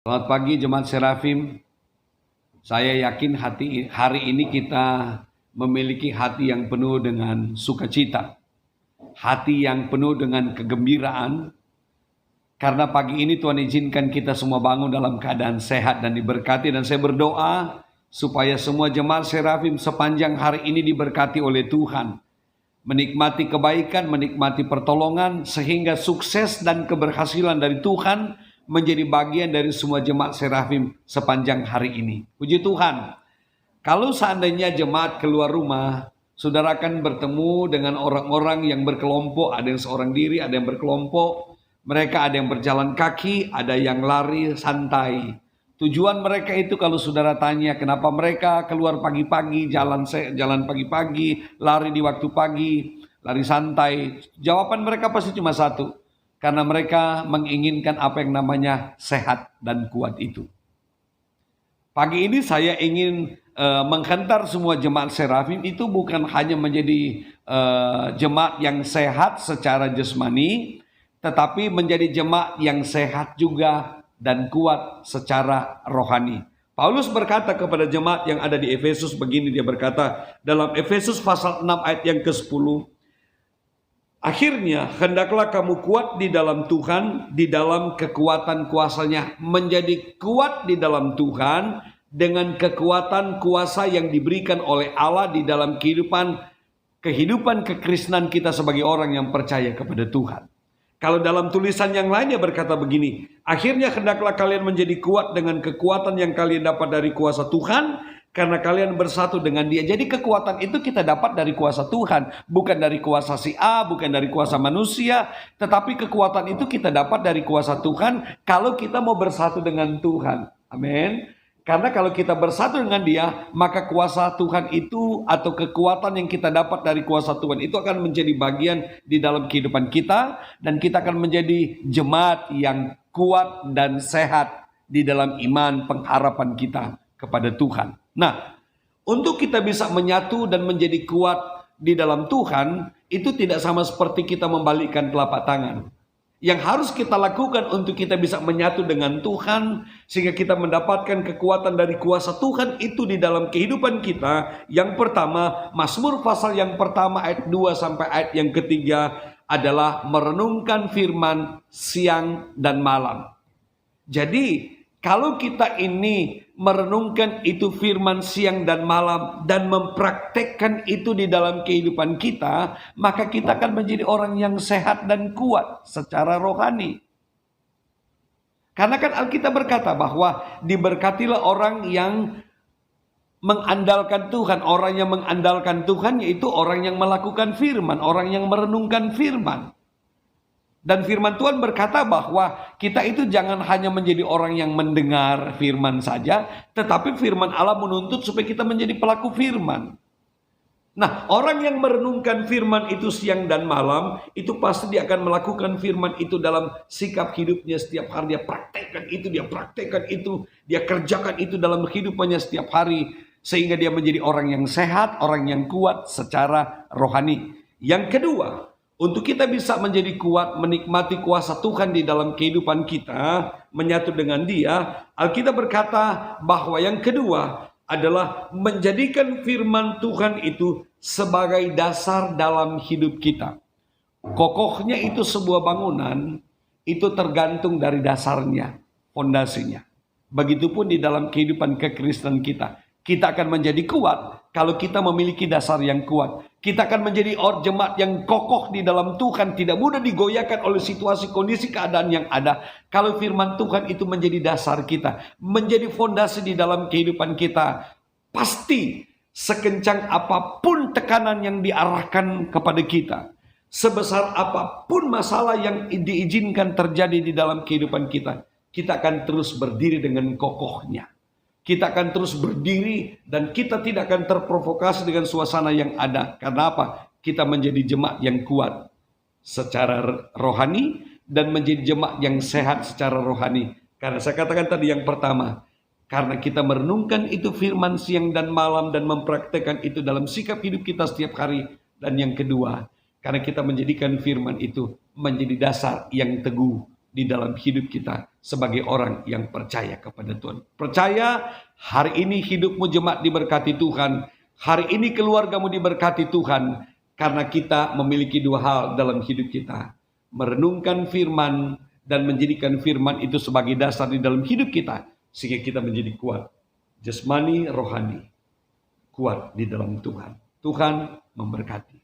Selamat pagi Jemaat Serafim. Saya yakin hari ini kita memiliki hati yang penuh dengan sukacita. Hati yang penuh dengan kegembiraan. Karena pagi ini Tuhan izinkan kita semua bangun dalam keadaan sehat dan diberkati. Dan saya berdoa supaya semua Jemaat Serafim sepanjang hari ini diberkati oleh Tuhan. Menikmati kebaikan, menikmati pertolongan, sehingga sukses dan keberhasilan dari Tuhan menjadi bagian dari semua jemaat Serafim sepanjang hari ini. Puji Tuhan. Kalau seandainya jemaat keluar rumah, saudara akan bertemu dengan orang-orang yang berkelompok. Ada yang seorang diri, ada yang berkelompok. Mereka ada yang berjalan kaki, ada yang lari santai. Tujuan mereka itu kalau saudara tanya kenapa mereka keluar pagi-pagi, jalan pagi-pagi, lari di waktu pagi, lari santai. Jawaban mereka pasti cuma satu. Karena mereka menginginkan apa yang namanya sehat dan kuat itu. Pagi ini saya ingin menghantar semua jemaat Serafim itu bukan hanya menjadi jemaat yang sehat secara jasmani, tetapi menjadi jemaat yang sehat juga dan kuat secara rohani. Paulus berkata kepada jemaat yang ada di Efesus begini, dia berkata dalam Efesus pasal 6 ayat yang ke-10, akhirnya, hendaklah kamu kuat di dalam Tuhan, di dalam kekuatan kuasanya. Menjadi kuat di dalam Tuhan dengan kekuatan kuasa yang diberikan oleh Allah di dalam kehidupan kekristenan kita sebagai orang yang percaya kepada Tuhan. Kalau dalam tulisan yang lainnya berkata begini, akhirnya hendaklah kalian menjadi kuat dengan kekuatan yang kalian dapat dari kuasa Tuhan, karena kalian bersatu dengan Dia. Jadi kekuatan itu kita dapat dari kuasa Tuhan, bukan dari kuasa si A, bukan dari kuasa manusia, tetapi kekuatan itu kita dapat dari kuasa Tuhan kalau kita mau bersatu dengan Tuhan. Amin. Karena kalau kita bersatu dengan Dia, maka kuasa Tuhan itu atau kekuatan yang kita dapat dari kuasa Tuhan itu akan menjadi bagian di dalam kehidupan kita, dan kita akan menjadi jemaat yang kuat dan sehat di dalam iman pengharapan kita kepada Tuhan. Nah, untuk kita bisa menyatu dan menjadi kuat di dalam Tuhan, itu tidak sama seperti kita membalikkan telapak tangan. Yang harus kita lakukan untuk kita bisa menyatu dengan Tuhan, sehingga kita mendapatkan kekuatan dari kuasa Tuhan itu di dalam kehidupan kita. Yang pertama, Mazmur pasal yang pertama ayat 2 sampai ayat yang ketiga adalah merenungkan firman siang dan malam. Jadi, kalau kita ini merenungkan itu firman siang dan malam dan mempraktekkan itu di dalam kehidupan kita, maka kita akan menjadi orang yang sehat dan kuat secara rohani. Karena kan Alkitab berkata bahwa diberkatilah orang yang mengandalkan Tuhan. Orang yang mengandalkan Tuhan yaitu orang yang melakukan firman, orang yang merenungkan firman. Dan firman Tuhan berkata bahwa kita itu jangan hanya menjadi orang yang mendengar firman saja, tetapi firman Allah menuntut supaya kita menjadi pelaku firman. Nah, orang yang merenungkan firman itu siang dan malam, itu pasti dia akan melakukan firman itu dalam sikap hidupnya setiap hari. Dia praktekkan itu, dia kerjakan itu dalam kehidupannya setiap hari. Sehingga dia menjadi orang yang sehat, orang yang kuat secara rohani. Yang kedua, untuk kita bisa menjadi kuat, menikmati kuasa Tuhan di dalam kehidupan kita, menyatu dengan Dia, Alkitab berkata bahwa yang kedua adalah menjadikan firman Tuhan itu sebagai dasar dalam hidup kita. Kokohnya itu sebuah bangunan, itu tergantung dari dasarnya, fondasinya. Begitupun di dalam kehidupan kekristenan kita. Kita akan menjadi kuat kalau kita memiliki dasar yang kuat. Kita akan menjadi jemaat yang kokoh di dalam Tuhan, tidak mudah digoyahkan oleh situasi, kondisi, keadaan yang ada. Kalau firman Tuhan itu menjadi dasar kita, menjadi fondasi di dalam kehidupan kita, pasti sekencang apapun tekanan yang diarahkan kepada kita, sebesar apapun masalah yang diizinkan terjadi di dalam kehidupan kita, kita akan terus berdiri dengan kokohnya. Kita akan terus berdiri dan kita tidak akan terprovokasi dengan suasana yang ada. Karena apa? Kita menjadi jemaat yang kuat secara rohani dan menjadi jemaat yang sehat secara rohani. Karena saya katakan tadi yang pertama, karena kita merenungkan itu firman siang dan malam dan mempraktekkan itu dalam sikap hidup kita setiap hari. Dan yang kedua, karena kita menjadikan firman itu menjadi dasar yang teguh di dalam hidup kita sebagai orang yang percaya kepada Tuhan. Percaya hari ini hidupmu jemaat diberkati Tuhan, hari ini keluargamu diberkati Tuhan, karena kita memiliki dua hal dalam hidup kita. Merenungkan firman dan menjadikan firman itu sebagai dasar di dalam hidup kita, sehingga kita menjadi kuat. Jasmani, rohani, kuat di dalam Tuhan. Tuhan memberkati.